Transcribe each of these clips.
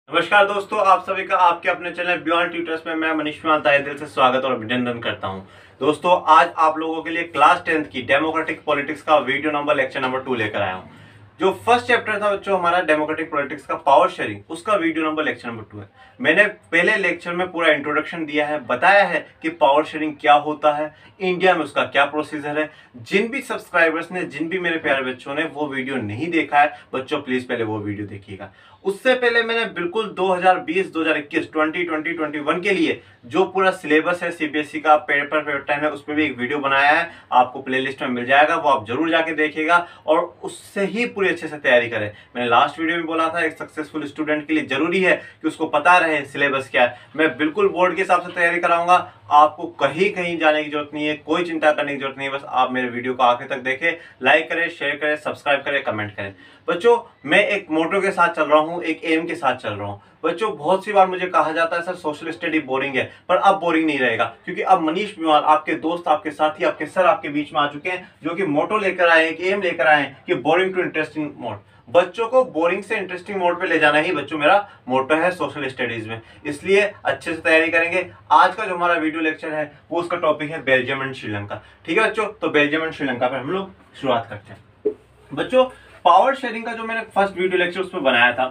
नमस्कार दोस्तों, आप सभी का आपके अपने चैनल बियॉन्ड ट्यूटर्स में मैं मनीष तहे दिल से स्वागत और अभिनंदन करता हूं। दोस्तों, आज आप लोगों के लिए क्लास 10th की डेमोक्रेटिक पॉलिटिक्स का वीडियो नंबर लेक्चर नंबर 2 लेकर आया हूं। जो फर्स्ट चैप्टर था बच्चों हमारा डेमोक्रेटिक पॉलिटिक्स का पावर शेयरिंग, उसका वीडियो नंबर लेक्चर नंबर 2 है। मैंने पहले लेक्चर में पूरा इंट्रोडक्शन दिया है, बताया है कि पावर शेयरिंग क्या होता है, इंडिया में उसका क्या प्रोसीजर है। जिन भी सब्सक्राइबर्स ने, जिन भी मेरे प्यारे बच्चों ने वो वीडियो नहीं देखा है बच्चों, प्लीज पहले वो वीडियो देखिएगा। उससे पहले मैंने बिल्कुल 2020, 2021, 2020, 2021 के लिए जो पूरा सिलेबस है सीबीएसई का पेपर पैटर्न है, उस पर भी एक वीडियो बनाया है, आपको प्लेलिस्ट में मिल जाएगा, वो आप जरूर जाके देखिएगा और उससे ही पूरी अच्छे से तैयारी करें। मैंने लास्ट वीडियो में बोला था एक सक्सेसफुल स्टूडेंट के लिए जरूरी है कि उसको पता रहे सिलेबस क्या है। मैं बिल्कुल बोर्ड के हिसाब से तैयारी कराऊंगा, आपको कहीं कहीं जाने की जरूरत नहीं है, कोई चिंता करने की जरूरत नहीं है। बस आप मेरे वीडियो को आखिर तक देखें, लाइक करें, शेयर करें, सब्सक्राइब करें, कमेंट करें। बच्चों, मैं एक मोटो के साथ चल रहा हूं, एक एम के साथ चल रहा हूं। बच्चों, बहुत सी बार मुझे कहा जाता है सर सोशल स्टडी बोरिंग है, पर अब बोरिंग नहीं रहेगा, क्योंकि अब मनीष बिवाल, आपके दोस्त, आपके साथी, आपके सर आपके बीच में आ चुके हैं, जो कि मोटो लेकर आए हैं, एक एम लेकर आए हैं कि बोरिंग टू इंटरेस्टिंग मोड। बच्चों को बोरिंग से इंटरेस्टिंग मोड पे ले जाना ही बच्चों मेरा मोटो है सोशल स्टडीज में, इसलिए अच्छे से तैयारी करेंगे। आज का जो हमारा वीडियो लेक्चर है वो उसका टॉपिक है बेल्जियम एंड श्रीलंका। ठीक है बच्चों, तो बेल्जियम एंड श्रीलंका पर हम लोग शुरुआत करते हैं। बच्चों, पावर शेयरिंग का जो मैंने फर्स्ट वीडियो लेक्चर उसमें बनाया था,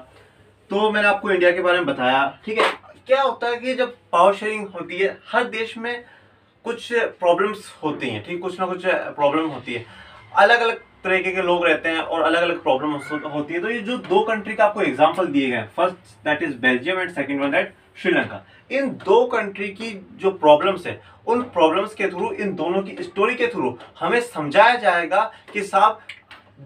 तो मैंने आपको इंडिया के बारे में बताया। ठीक है, क्या होता है कि जब पावर शेयरिंग होती है, हर देश में कुछ प्रॉब्लम्स होती हैं, ठीक, कुछ ना कुछ प्रॉब्लम होती है, अलग अलग तरीके के लोग रहते हैं और अलग अलग प्रॉब्लम होती है। तो ये जो दो कंट्री का आपको एग्जांपल दिए गए, first that is Belgium and second one that Sri Lanka, इन दो कंट्री की जो प्रॉब्लम्स है, उन प्रॉब्लम्स के थ्रू, इन दोनों की स्टोरी के थ्रू हमें समझाया जाएगा कि साहब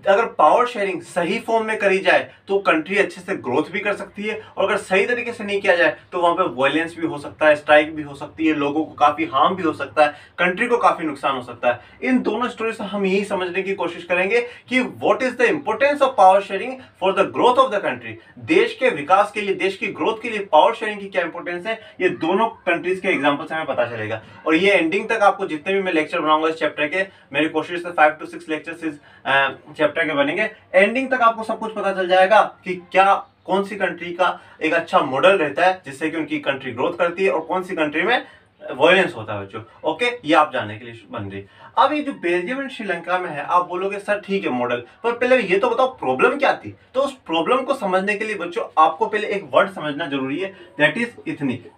अगर पावर शेयरिंग सही फॉर्म में करी जाए तो कंट्री अच्छे से ग्रोथ भी कर सकती है, और अगर सही तरीके से नहीं किया जाए तो वहां पे वायलेंस भी हो सकता है, स्ट्राइक भी हो सकती है, लोगों को काफी हार्म भी हो सकता है, कंट्री को काफी नुकसान हो सकता है। इन दोनों स्टोरी से हम यही समझने की कोशिश करेंगे कि what is the importance of power sharing for the growth of the country. देश के विकास के लिए, देश की ग्रोथ के लिए पावर शेयरिंग की क्या इंपोर्टेंस है, ये दोनों कंट्रीज के एग्जाम्पल से हमें पता चलेगा। और ये एंडिंग तक आपको जितने भी मैं लेक्चर बनाऊंगा इस चैप्टर के, मेरी कोशिश से 5 to 6 लेक्चर्स इस चैप्टर के बनेंगे, एंडिंग तक आपको सब कुछ पता चल जाएगा कि क्या कौन सी कंट्री का एक अच्छा मॉडल रहता है जिससे कि उनकी कंट्री ग्रोथ करती है और कौन सी कंट्री में वायलेंस होता है बच्चों। ओके, ये आप जानने के लिए बन रही। अब ये जो बेल्जियम एंड श्रीलंका में है, आप बोलोगे सर ठीक है मॉडल, पर पहले ये तो बताओ प्रॉब्लम क्या थी। तो उस प्रॉब्लम को समझने के लिए बच्चों आपको पहले एक वर्ड समझना जरूरी है, that is ethnic.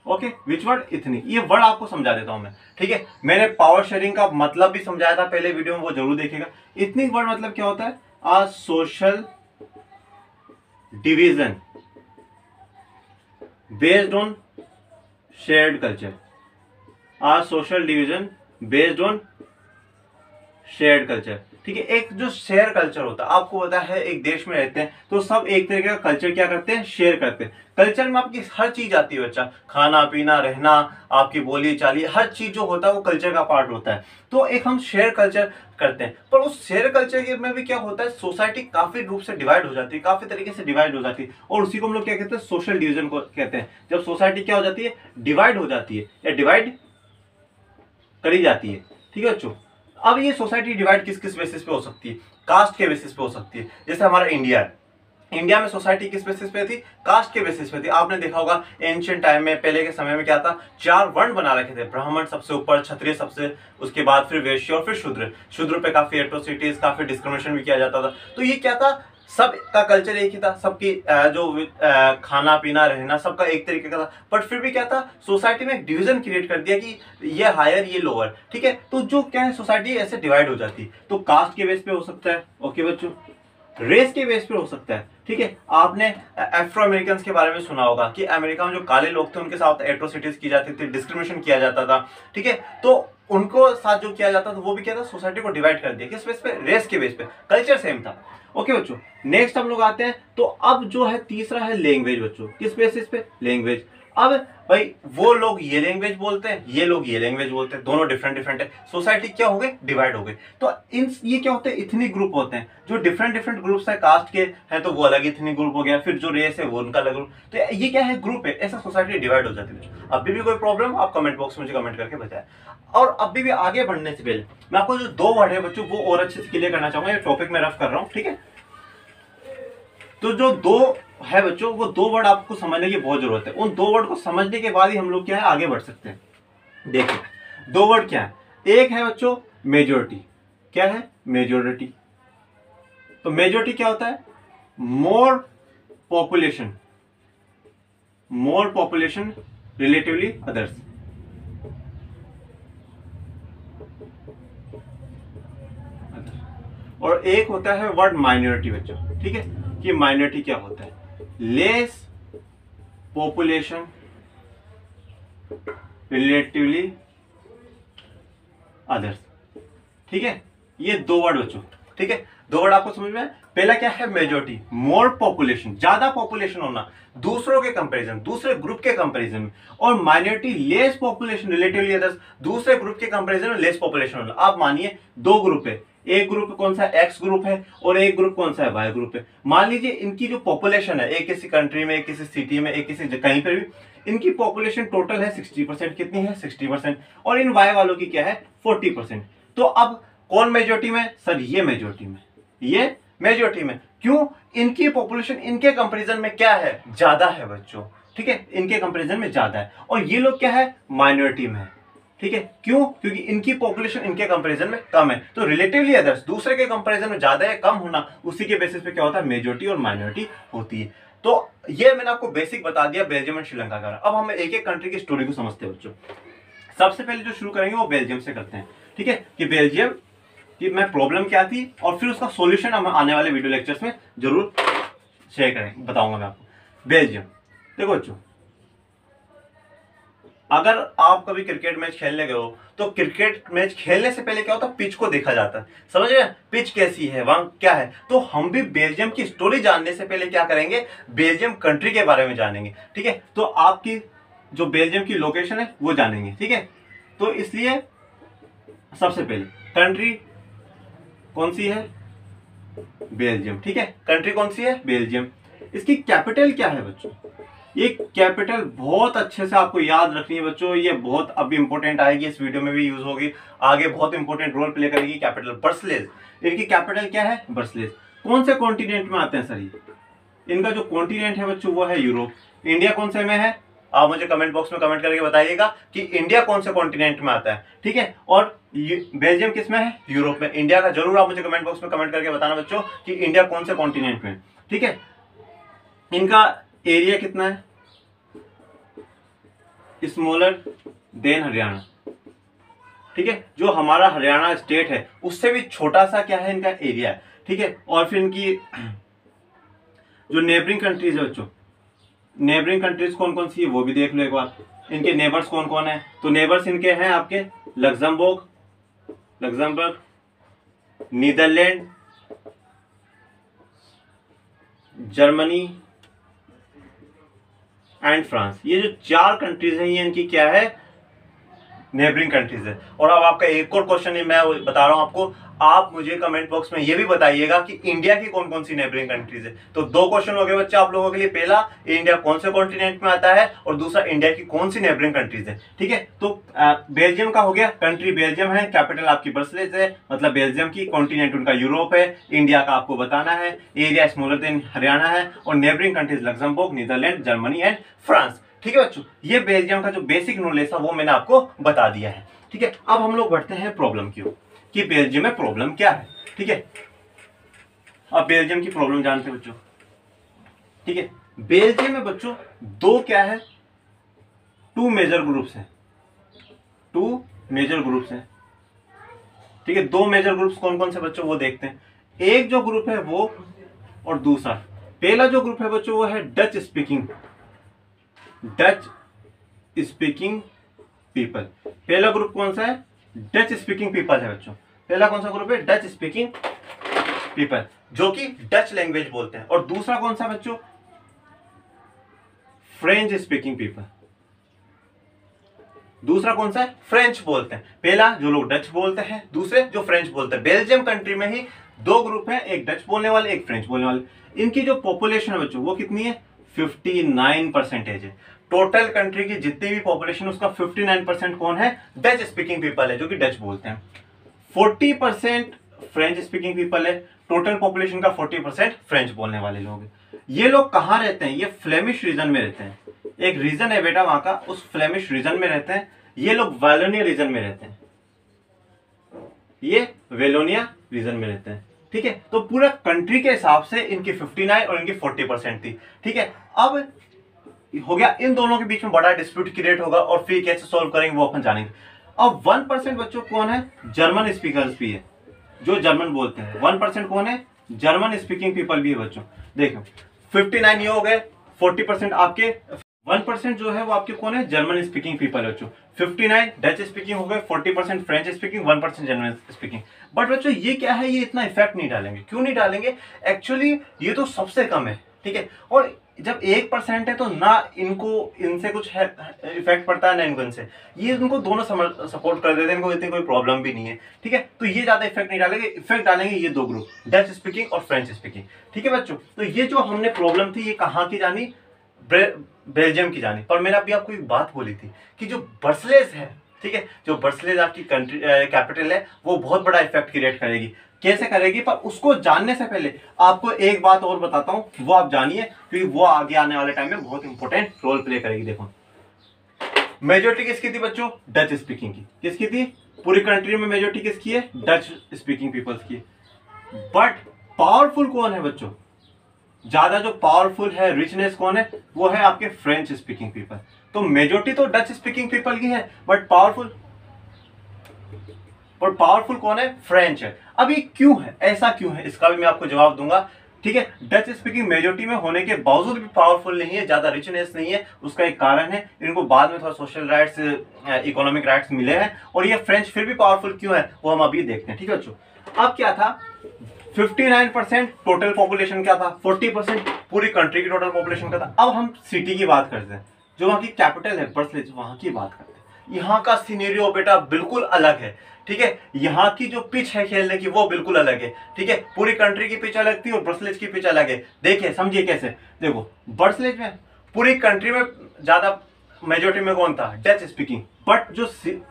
Okay, which word? Ethnic. ये वर्ड आपको समझा देता हूं मैं। ठीक है, मैंने पावर शेयरिंग का मतलब भी समझाया था पहले वीडियो में, वो जरूर देखिएगा। इथनिक वर्ड मतलब क्या होता है? A social division based on shared culture. A social division based on shared culture. ठीक है, एक जो शेयर कल्चर होता है, आपको पता है एक देश में रहते हैं तो सब एक तरीके का कल्चर क्या करते हैं, शेयर करते हैं। कल्चर में आपकी हर चीज आती है बच्चा, खाना पीना, रहना, आपकी बोली चाली, हर चीज जो होता है वो कल्चर का पार्ट होता है। तो एक हम शेयर कल्चर करते हैं, पर उस शेयर कल्चर के में भी क्या होता है, सोसाइटी काफी रूप से डिवाइड हो जाती है, काफी तरीके से डिवाइड हो जाती है, और उसी को हम लोग क्या कहते हैं, सोशल डिवीजन को कहते हैं। जब सोसाइटी क्या हो जाती है, डिवाइड हो जाती है या डिवाइड करी जाती है। ठीक है बच्चों, अब ये सोसाइटी डिवाइड किस किस बेसिस पे हो सकती है? कास्ट के बेसिस पे हो सकती है। जैसे हमारा इंडिया है, इंडिया में सोसाइटी किस बेसिस पे थी? कास्ट के बेसिस पे थी। आपने देखा होगा एंशिएंट टाइम में, पहले के समय में क्या था, 4 वर्ण बना रखे थे, ब्राह्मण सबसे ऊपर, क्षत्रिय सबसे, उसके बाद फिर वैश्य और फिर शूद्र। शूद्र पे काफी एट्रोसिटीज, काफी डिस्क्रिमिनेशन भी किया जाता था। तो ये क्या था, सब का कल्चर एक ही था, सबकी जो खाना पीना रहना सबका एक तरीके का था, बट फिर भी क्या था, सोसाइटी में एक डिवीजन क्रिएट कर दिया कि ये हायर ये लोअर। ठीक है, तो जो क्या है, सोसाइटी ऐसे डिवाइड हो जाती है। तो कास्ट के बेस पे हो सकता है, ओके बच्चों, रेस के बेस पे हो सकता है। ठीक है, आपने एफ्रो अमेरिकन के बारे में सुना होगा कि अमेरिका में जो काले लोग थे उनके साथ एट्रोसिटीज की जाती थी, डिस्क्रिमिनेशन किया जाता था। ठीक है, तो उनको साथ जो किया जाता था वो भी क्या था, सोसाइटी को डिवाइड कर दिया। किस बेस पे? रेस के बेस पे। कल्चर सेम था। ओके बच्चों, नेक्स्ट हम लोग आते हैं, तो अब जो है तीसरा है लैंग्वेज बच्चों। किस बेसिस पे? लैंग्वेज। अब भाई वो लोग ये लैंग्वेज बोलते हैं, ये लोग ये लैंग्वेज बोलते हैं, दोनों डिफरेंट डिफरेंट है, सोसाइटी क्या हो गई, डिवाइड हो गई। तो इन ये क्या होते हैं, इथनिक ग्रुप होते हैं, जो डिफरेंट डिफरेंट ग्रुप्स है, कास्ट के हैं तो वो अलग इथनिक ग्रुप हो गया, फिर जो रेस है वो उनका अलग ग्रुप। तो ये क्या है, ग्रुप है, ऐसा सोसाइटी डिवाइड हो जाती है। अभी भी कोई प्रॉब्लम आप कमेंट बॉक्स में मुझे कमेंट करके बताएं। और अभी भी आगे बढ़ने से पहले मैं आपको जो 2 वर्ड है बच्चों वो और अच्छे से क्लियर करना चाहूंगा, ये टॉपिक में रफ कर रहा हूं। ठीक है, तो जो 2 है बच्चों, वो 2 वर्ड आपको समझने की बहुत जरूरत है। उन 2 वर्ड को समझने के बाद ही हम लोग क्या है आगे बढ़ सकते हैं। देखिए 2 वर्ड क्या है, एक है बच्चों मेजोरिटी। क्या है? मेजोरिटी। तो मेजोरिटी क्या होता है? More population, more population relatively others. और एक होता है वर्ड माइनॉरिटी बच्चों, ठीक है, कि माइनॉरिटी क्या होता है? Less population relatively others. ठीक है, ये 2 वर्ड बच्चों, ठीक है, 2 वर्ड आपको समझ में आए? पहला क्या है? मेजोरिटी, मोर पॉपुलेशन, ज्यादा पॉपुलेशन होना दूसरों के कंपैरिजन, दूसरे ग्रुप के कंपैरिजन में। और minority, less population relatively others, दूसरे ग्रुप के कंपैरिजन में लेस पॉपुलेशन होना। आप मानिए 2 ग्रुप है, एक ग्रुप कौन सा है? एक्स ग्रुप है, और एक ग्रुप कौन सा है? वाई ग्रुप है। मान लीजिए इनकी जो पॉपुलेशन है, एक किसी कंट्री में, एक किसी सिटी में, एक किसी कहीं पर भी, इनकी पॉपुलेशन टोटल है 60%। कितनी है? 60%। और इन वाई वालों की क्या है? 40%। तो अब कौन मेजोरिटी में? सर ये मेजोरिटी में, ये मेजोरिटी में। क्यों? इनकी पॉपुलेशन इनके कंपैरिजन में क्या है? ज्यादा है बच्चों, ठीक है, इनके कंपैरिजन में ज्यादा है। और ये लोग क्या है? माइनॉरिटी में है, ठीक है। क्यों? क्योंकि इनकी पॉपुलेशन इनके कंपैरिजन में कम है। तो रिलेटिवली अदर्स, दूसरे के कंपैरिजन में ज्यादा है, कम होना, उसी के बेसिस पे क्या होता है? मेजोरिटी और माइनॉरिटी होती है। तो ये मैंने आपको बेसिक बता दिया बेल्जियम एंड श्रीलंका का। अब हम एक एक कंट्री की स्टोरी को समझते हैं बच्चों। सबसे पहले जो शुरू करेंगे वो बेल्जियम से करते हैं, ठीक है, कि बेल्जियम कि मैं प्रॉब्लम क्या थी, और फिर उसका सॉल्यूशन हम आने वाले वीडियो लेक्चर्स में जरूर शेयर करें, बताऊंगा मैं आपको। बेल्जियम, देखो बच्चों, अगर आप कभी क्रिकेट मैच खेलने गए हो तो क्रिकेट मैच खेलने से पहले क्या होता है? पिच को देखा जाता है, समझ रहे हैं? पिच कैसी है, वहां क्या है। तो हम भी बेल्जियम की स्टोरी जानने से पहले क्या करेंगे? बेल्जियम कंट्री के बारे में जानेंगे, ठीक है। तो आपकी जो बेल्जियम की लोकेशन है वो जानेंगे, ठीक है। तो इसलिए सबसे पहले कंट्री कौन सी है? बेल्जियम, ठीक है, कंट्री कौन सी है? बेल्जियम। इसकी कैपिटल क्या है बच्चों? ये कैपिटल बहुत अच्छे से आपको याद रखनी है बच्चों, ये बहुत अभी इंपॉर्टेंट आएगी, इस वीडियो में भी यूज होगी, आगे बहुत इंपॉर्टेंट रोल प्ले करेगी। कैपिटल ब्रसलेस। इनकी कैपिटल क्या है? ब्रसलेस। कौन से कॉन्टिनेंट में आते हैं सर ये? इनका जो कॉन्टिनेंट है बच्चों वो है यूरोप। इंडिया कौन से में है? आप मुझे कमेंट बॉक्स में कमेंट करके बताइएगा कि इंडिया कौन से कॉन्टिनेंट में आता है, ठीक है। और बेल्जियम किस में है? यूरोप में। इंडिया का जरूर आप मुझे कमेंट बॉक्स में कमेंट करके बताना बच्चों कि इंडिया कौन से कॉन्टिनेंट में, ठीक है। इनका एरिया कितना है? स्मॉलर देन हरियाणा, ठीक है, जो हमारा हरियाणा स्टेट है उससे भी छोटा सा क्या है इनका एरिया है, ठीक है। और फिर इनकी जो नेबरिंग कंट्रीज है बच्चों, नेबरिंग कंट्रीज कौन कौन सी है वो भी देख लो एक बार। इनके नेबर्स कौन कौन है? तो नेबर्स इनके हैं आपके Luxembourg, Netherlands, Germany and France. ये जो 4 कंट्रीज हैं ये इनकी क्या है? नेबरिंग कंट्रीज है। और अब आपका एक और क्वेश्चन है, मैं बता रहा हूं आपको, आप मुझे कमेंट बॉक्स में ये भी बताइएगा कि इंडिया की कौन कौन सी नेबरिंग कंट्रीज है। तो 2 क्वेश्चन हो गए बच्चे आप लोगों के लिए। पहला, इंडिया कौन से कॉन्टिनेंट में आता है, और दूसरा, इंडिया की कौन सी नेबरिंग कंट्रीज है, ठीक है। तो बेल्जियम का हो गया, कंट्री बेल्जियम है, कैपिटल आपकी ब्रसलेस है, मतलब बेल्जियम की, कॉन्टिनेंट उनका यूरोप है, इंडिया का आपको बताना है, एरिया स्मॉलर देन हरियाणा है, और neighbouring countries Luxembourg, Netherlands, Germany and France, ठीक है बच्चों। ये बेल्जियम का जो बेसिक नॉलेज था वो मैंने आपको बता दिया है, ठीक है। अब हम लोग बढ़ते हैं प्रॉब्लम की ओर कि बेल्जियम में प्रॉब्लम क्या है, ठीक है। अब बेल्जियम की प्रॉब्लम जानते हैं बच्चों, ठीक है। बेल्जियम में बच्चों 2 क्या है? 2 मेजर ग्रुप्स हैं, 2 मेजर ग्रुप्स हैं, ठीक है। 2 मेजर ग्रुप्स कौन कौन से बच्चों वो देखते हैं। एक जो ग्रुप है वो, और दूसरा, पहला जो ग्रुप है बच्चों वो है डच स्पीकिंग पीपल। पहला ग्रुप कौन सा है? डच स्पीकिंग पीपल है बच्चों। पहला कौन सा ग्रुप है? डच स्पीकिंग पीपल, जो कि डच लैंग्वेज बोलते हैं। और दूसरा कौन सा बच्चों? French speaking people. दूसरा कौन सा है? फ्रेंच बोलते हैं। पहला जो लोग डच बोलते हैं, दूसरे जो फ्रेंच बोलते हैं। बेल्जियम कंट्री में ही 2 ग्रुप हैं, एक डच बोलने वाले, एक फ्रेंच बोलने वाले। इनकी जो पॉपुलेशन है बच्चों वो कितनी है? 59% है। टोटल कंट्री की जितनी भी पॉपुलेशन उसका 59% कौन है? डच स्पीकिंग पीपल है, जो कि डच बोलते हैं। 40% फ्रेंच स्पीकिंग पीपल है, टोटल पॉपुलेशन का 40% फ्रेंच बोलने वाले लोग हैं। ये लोग कहाँ रहते हैं? ये फ्लेमिश रीजन में रहते हैं। एक रीजन है बेटा वहां का, उस फ्लेमिश रीजन में रहते हैं। ये लोग वैलोनिया रीजन में रहते हैं, ये वेलोनिया रीजन में रहते हैं। ठीक है, तो पूरा कंट्री के हिसाब से इनकी 59 और इनकी 40% थी। ठीक है, अब हो गया, इन दोनों के बीच में बड़ा डिस्प्यूट क्रिएट होगा और फिर कैसे सॉल्व करेंगे वो अपन जानेंगे। अब 1% बच्चों कौन है? जर्मन स्पीकर्स भी है, जो जर्मन बोलते हैं। 1% कौन है? जर्मन स्पीकिंग पीपल भी है बच्चों। देखो 59 ये हो गए, 40% आपके, 1% जो है वो आपके कौन है? जर्मन स्पीकिंग पीपल बच्चों। 59 डच स्पीकिंग हो गए, 40% French speaking, 1% German speaking. But बच्चों ये क्या है, ये इतना इफेक्ट नहीं डालेंगे। क्यों नहीं डालेंगे? एक्चुअली ये तो सबसे कम है। ठीक है, और जब 1% है तो ना इनको इनसे कुछ है इफेक्ट पड़ता है ना इनको इनसे, ये इनको दोनों सपोर्ट कर देते हैं, इनको इतनी कोई प्रॉब्लम भी नहीं है। ठीक है, तो ये ज्यादा इफेक्ट नहीं डालेंगे, इफेक्ट डालेंगे ये दो ग्रुप, डच स्पीकिंग और फ्रेंच स्पीकिंग। ठीक है बच्चों, तो ये जो हमने प्रॉब्लम थी ये कहाँ की जानी? बेल्जियम की जानी। पर मैंने अभी आपको एक बात बोली थी कि जो ब्रसेल्स है, ठीक है, जो ब्रसेल्स आपकी कंट्री कैपिटल है, वो बहुत बड़ा इफेक्ट क्रिएट करेगी। कैसे करेगी? पर उसको जानने से पहले आपको एक बात और बताता हूं, वो आप जानिए, क्योंकि वो आगे आने वाले टाइम में बहुत इंपॉर्टेंट रोल प्ले करेगी। देखो मेजोरिटी किसकी थी बच्चों? डच स्पीकिंग की। किसकी थी? पूरी कंट्री में मेजोरिटी किसकी है? डच स्पीकिंग पीपल्स की। बट पावरफुल कौन है बच्चों? ज्यादा जो पावरफुल है, रिचनेस कौन है? वो है आपके फ्रेंच स्पीकिंग पीपल। तो मेजोरिटी तो डच स्पीकिंग पीपल की है, बट पावरफुल कौन है? फ्रेंच है। अब ये क्यों है, ऐसा क्यों है, इसका भी मैं आपको जवाब दूंगा। ठीक है, डच स्पीकिंग मेजोरिटी में होने के बावजूद भी पावरफुल नहीं है, ज्यादा रिचनेस नहीं है, उसका एक कारण है इनको बाद में थोड़ा सोशल राइट्स, इकोनॉमिक राइट्स मिले हैं। और ये फ्रेंच फिर भी पावरफुल क्यों है वो हम अभी देखते हैं। ठीक है बच्चों, अब क्या था? 59% टोटल पॉपुलेशन क्या था, 40% पूरी कंट्री की टोटल पॉपुलेशन का था। अब हम सिटी की बात करते हैं, जो वहाँ की कैपिटल है ब्रसेल्स, वहाँ की बात करते हैं। यहाँ का सिनेरियो बेटा बिल्कुल अलग है। ठीक है, यहाँ की जो पिच है खेलने की वो बिल्कुल अलग है। ठीक है, पूरी कंट्री की पिच अलग थी और ब्रसेल्स की पिच अलग है। देखिए समझिए कैसे। देखो ब्रसेल्स में पूरी कंट्री में ज्यादा मेजोरिटी में कौन था? Dutch speaking. बट जो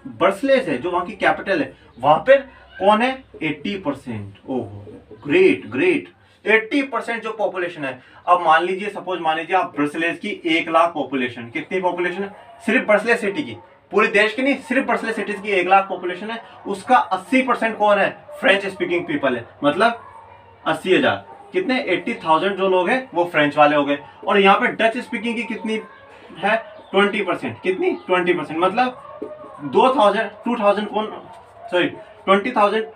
ब्रसेल्स है, जो वहाँ की कैपिटल है, वहां पर कौन है? 80%। ओहो ग्रेट ग्रेट, 80% जो पॉपुलेशन है। अब मान लीजिए, सपोज मान लीजिए आप ब्रसेल्स की 1 लाख पॉपुलेशन, कितनी पॉपुलेशन है? सिर्फ ब्रसेल्स सिटी की, पूरे देश की नहीं, सिर्फ ब्रसेल्स सिटीज की 1 लाख पॉपुलेशन है। उसका 80% कौन है? फ्रेंच स्पीकिंग पीपल है। मतलब 80,000, कितने? 80,000 जो लोग हैं वो फ्रेंच वाले हो गए। और यहाँ पे डच स्पीकिंग की कितनी है? 20%। कितनी? 20%। मतलब 2000 कौन, सॉरी 20,000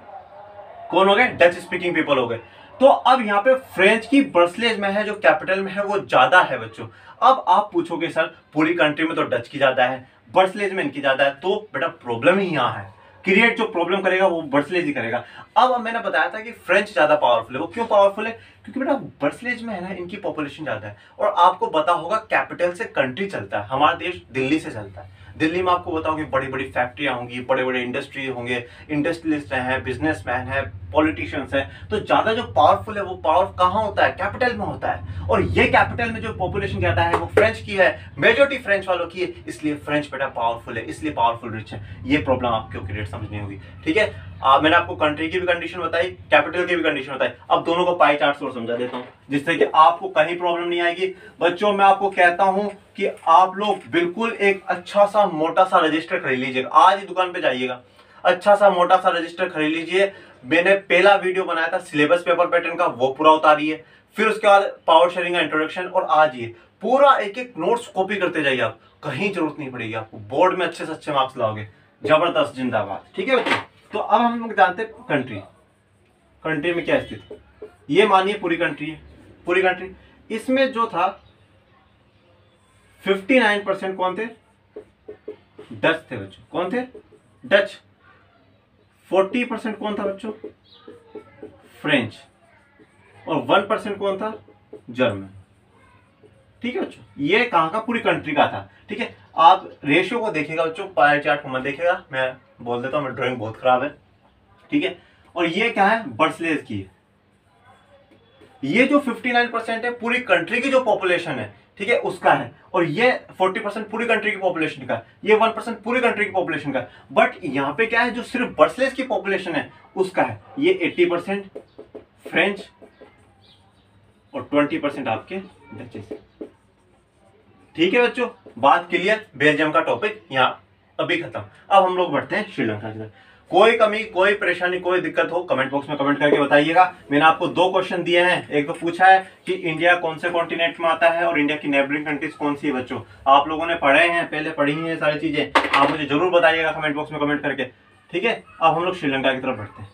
कौन हो गए? डच स्पीकिंग पीपल हो गए। तो अब यहाँ पे फ्रेंच की ब्रसेल्स में है, जो कैपिटल में है, वो ज्यादा है बच्चों। अब आप पूछोगे सर पूरी कंट्री में तो डच की ज्यादा है, ब्रसेल्स में इनकी ज्यादा है, तो बेटा प्रॉब्लम ही यहाँ है। क्रिएट जो प्रॉब्लम करेगा वो ब्रसेल्स ही करेगा। अब मैंने बताया था कि फ्रेंच ज्यादा पावरफुल है। वो क्यों पावरफुल है? क्योंकि बेटा ब्रसेल्स में है ना, इनकी पॉपुलेशन ज्यादा है। और आपको पता होगा कैपिटल से कंट्री चलता है, हमारा देश दिल्ली से चलता है। दिल्ली में आपको बताओ कि बड़ी बड़ी फैक्ट्रियां होंगी, बड़े बड़े इंडस्ट्री होंगे, इंडस्ट्रियलिस्ट हैं, बिजनेसमैन हैं, पॉलिटिशियंस हैं। तो ज्यादा जो पावरफुल है वो पावर कहाँ होता है? कैपिटल में होता है। और ये कैपिटल में जो पॉपुलेशन ज्यादा है वो फ्रेंच की है, मेजोरिटी फ्रेंच वालों की है, इसलिए फ्रेंच बेटा पावरफुल है, इसलिए पावरफुल रिच है। ये प्रॉब्लम आपको क्रिएट समझनी होगी। ठीक है, मैंने आपको कंट्री की भी कंडीशन बताई, कैपिटल की भी कंडीशन बताई। अब दोनों को पाई चार्ट और समझा देता हूं, जिससे कि आपको कहीं प्रॉब्लम नहीं आएगी। बच्चों मैं आपको कहता हूं कि आप लोग बिल्कुल एक अच्छा सा मोटा सा रजिस्टर खरीद लीजिएगा। आज ही दुकान पे जाइएगा, अच्छा सा मोटा सा रजिस्टर खरीद लीजिए। मैंने पहला वीडियो बनाया था सिलेबस पेपर पैटर्न का, वो पूरा उतारिए। फिर उसके बाद पावर शेयरिंग का इंट्रोडक्शन, और आज ये पूरा एक एक नोट्स कॉपी करते जाइए। आप कहीं जरूरत नहीं पड़ेगी आपको, बोर्ड में अच्छे से अच्छे मार्क्स लाओगे। जबरदस्त, जिंदाबाद। ठीक है बच्चों, तो अब हम लोग जानते हैं कंट्री में क्या स्थिति। ये मानिए पूरी कंट्री है, पूरी कंट्री। इसमें जो था 59% कौन थे? डच थे बच्चों। कौन थे? डच। 40% कौन था बच्चों? फ्रेंच। और 1% कौन था? जर्मन। ठीक है बच्चों, ये कहां का? पूरी कंट्री का था। ठीक है, आप रेशियो को देखिएगा बच्चों, पाई चार्ट को मत देखिएगा, मैं बोल देता हूं मेरी ड्राइंग बहुत खराब है। ठीक है, और ये क्या है? ब्रसेल्स की। ये जो 59% है पूरी कंट्री की जो पॉपुलेशन है, ठीक है, उसका है। और ये 40% पूरी कंट्री की पॉपुलेशन का, ये 1% पूरी कंट्री की पॉपुलेशन का। बट यहाँ पे क्या है? जो सिर्फ ब्रसेल्स की पॉपुलेशन है उसका है। ये 80% फ्रेंच और 20% आपके डचेस। ठीक है बच्चों, बात क्लियर। बेल्जियम का टॉपिक यहाँ अभी खत्म। अब हम लोग बढ़ते हैं श्रीलंका की तरफ। कोई कमी, कोई परेशानी, कोई दिक्कत हो कमेंट बॉक्स में कमेंट करके बताइएगा। मैंने आपको 2 क्वेश्चन दिए हैं। एक तो पूछा है कि इंडिया कौन से कॉन्टिनेंट में आता है और इंडिया की नेबरिंग कंट्रीज कौन सी है। बच्चों आप लोगों ने पढ़े हैं, पहले पढ़ी हैं सारी चीजें, आप मुझे जरूर बताइएगा कमेंट बॉक्स में कमेंट करके। ठीक है, अब हम लोग श्रीलंका की तरफ बढ़ते हैं।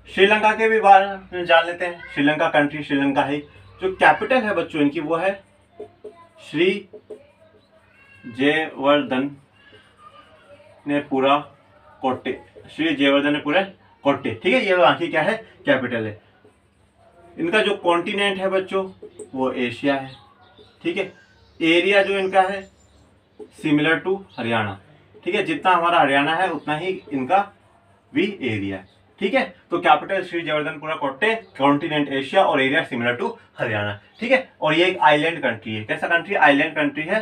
श्रीलंका के भी बारे में जान लेते हैं। श्रीलंका कंट्री, श्रीलंका है, जो कैपिटल है बच्चों इनकी वो है श्री जयवर्धनेपुरा कोट्टे। श्री जयवर्धनेपुरा कोट्टे। ठीक है, ये वहां की क्या है, कैपिटल है। इनका जो कॉन्टिनेंट है बच्चों वो एशिया है। ठीक है, एरिया जो इनका है सिमिलर टू हरियाणा। ठीक है, जितना हमारा हरियाणा है उतना ही इनका भी एरिया है। ठीक है, तो capital Shri जयवर्धनपुरा Kotte, continent Asia और एरिया सिमिलर टू हरियाणा। ठीक है, और ये एक आइलैंड कंट्री है। कैसा कंट्री? आइलैंड कंट्री है।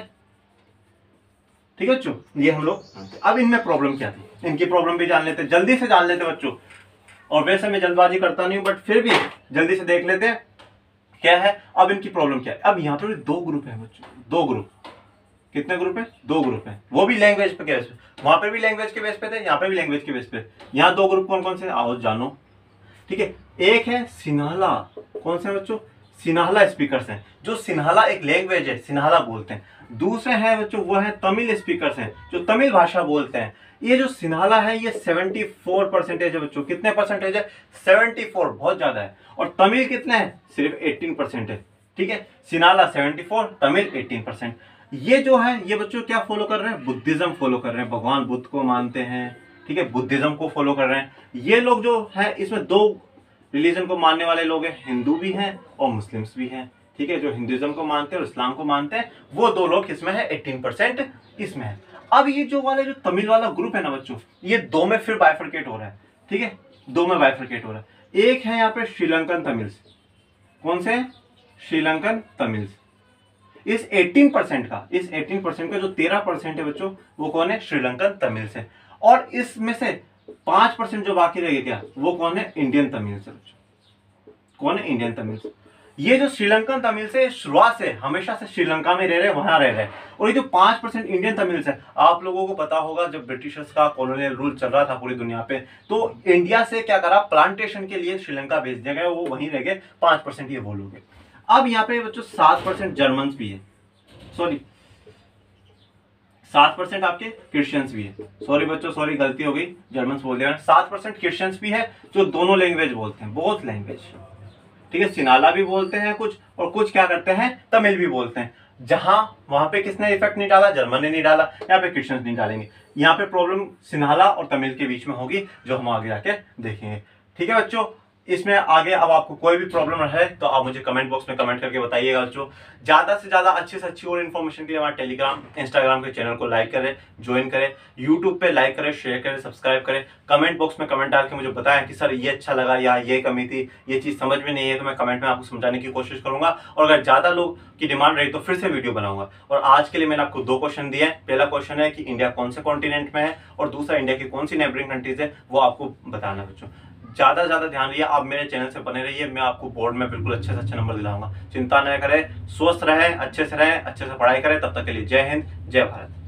ठीक है बच्चों, ये हम लोग अब इनमें प्रॉब्लम क्या थी, इनकी प्रॉब्लम भी जान लेते, जल्दी से जान लेते बच्चों। और वैसे मैं जल्दबाजी करता नहीं हूं, बट फिर भी जल्दी से देख लेते हैं क्या है अब इनकी प्रॉब्लम क्या है। अब यहाँ पर 2 ग्रुप है बच्चों, 2 ग्रुप। कितने ग्रुप है? 2 ग्रुप है, वो भी लैंग्वेज पे बेस पे। वहां पर भी लैंग्वेज के बेस पे थे, यहाँ पे भी लैंग्वेज के बेस पे। यहाँ 2 ग्रुप कौन कौन से, आओ जानो। ठीक है, एक है सिन्हाला। कौन से बच्चों? सिन्हाला स्पीकर्स हैं, जो सिन्हाला एक लैंग्वेज है, सिन्हाला बोलते हैं। दूसरे हैं बच्चों वो है तमिल स्पीकर्स हैं, जो तमिल भाषा बोलते हैं। ये जो सिन्हाला है ये 74% है बच्चों। कितने परसेंटेज है? 74, बहुत ज्यादा है। और तमिल कितने हैं? सिर्फ 18% है। ठीक है, सिन्हाला 74, तमिल 18%। ये जो है ये बच्चों क्या फॉलो कर रहे हैं? बुद्धिज्म फॉलो कर रहे हैं, भगवान बुद्ध को मानते हैं। ठीक है, बुद्धिज्म को फॉलो कर रहे हैं। ये लोग जो है इसमें 2 रिलीजन को मानने वाले लोग हैं, हिंदू भी हैं और मुस्लिम्स भी हैं। ठीक है, जो हिंदुइज्म को मानते हैं और इस्लाम को मानते हैं, वो 2 लोग इसमें है, 18% इसमें है। अब ये जो तमिल वाला ग्रुप है ना बच्चों, ये 2 में फिर बाइफरकेट हो रहा है। ठीक है, 2 में बाइफरकेट हो रहा है। एक है यहाँ पे श्रीलंकन तमिल्स। कौन से? श्रीलंकन तमिल्स। इस 18% का जो 13% है बच्चों, वो कौन है? श्रीलंकन तमिल्स है। और इसमें से 5% जो बाकी रह गया वो कौन है? इंडियन तमिल्स है बच्चों। कौन है? Indian Tamils. ये जो श्रीलंकन तमिल से शुरुआत से हमेशा से श्रीलंका में रह रहे, वहां रह रहे। और ये जो 5% इंडियन तमिल्स है, आप लोगों को पता होगा जब ब्रिटिशर्स का कॉलोनियल रूल चल रहा था पूरी दुनिया पे, तो इंडिया से क्या करा, प्लांटेशन के लिए श्रीलंका भेज दिया गया, वो वहीं रह गए। 5% ये वो लोग हैं। अब यहाँ पे बच्चों 7% जर्मन भी है, सॉरी 7% आपके क्रिश्चियंस भी है। सॉरी बच्चों, सॉरी गलती हो गई, जर्मन बोल दिया। 7% क्रिश्चियंस भी है जो दोनों लैंग्वेज बोलते हैं, बहुत लैंग्वेज। ठीक है, सिनाला भी बोलते हैं कुछ, और कुछ क्या करते हैं, तमिल भी बोलते हैं। जहां वहां पे किसने इफेक्ट नहीं डाला? जर्मन ने नहीं डाला, यहाँ पे क्रिश्चियंस नहीं डालेंगे। यहाँ पे प्रॉब्लम सिन्हाला और तमिल के बीच में होगी, जो हम आगे जाके देखेंगे। ठीक है बच्चों, इसमें आगे अब आपको कोई भी प्रॉब्लम है तो आप मुझे कमेंट बॉक्स में कमेंट करके बताइएगा बच्चों। ज्यादा से ज्यादा अच्छी से अच्छी और इन्फॉर्मेशन के लिए हमारे टेलीग्राम, इंस्टाग्राम के चैनल को लाइक करें, ज्वाइन करें, यूट्यूब पे लाइक करें, शेयर करें, सब्सक्राइब करें। कमेंट बॉक्स में कमेंट डाल के मुझे बताएं कि सर ये अच्छा लगा या ये कमी थी, ये चीज समझ में नहीं है, तो मैं कमेंट में आपको समझाने की कोशिश करूंगा। और अगर ज्यादा लोग की डिमांड रही तो फिर से वीडियो बनाऊंगा। और आज के लिए मैंने आपको 2 क्वेश्चन दिए हैं। पहला क्वेश्चन है कि इंडिया कौन से कॉन्टिनेंट में है, और दूसरा इंडिया की कौन सी नेबरिंग कंट्रीज है, वो आपको बताना है बच्चों। ज्यादा से ज्यादा ध्यान रहिए, आप मेरे चैनल से बने रहिए, मैं आपको बोर्ड में बिल्कुल अच्छे से अच्छे नंबर दिलाऊंगा। चिंता न करें, स्वस्थ रहें, अच्छे से रहें, अच्छे से पढ़ाई करें। तब तक के लिए जय हिंद, जय भारत।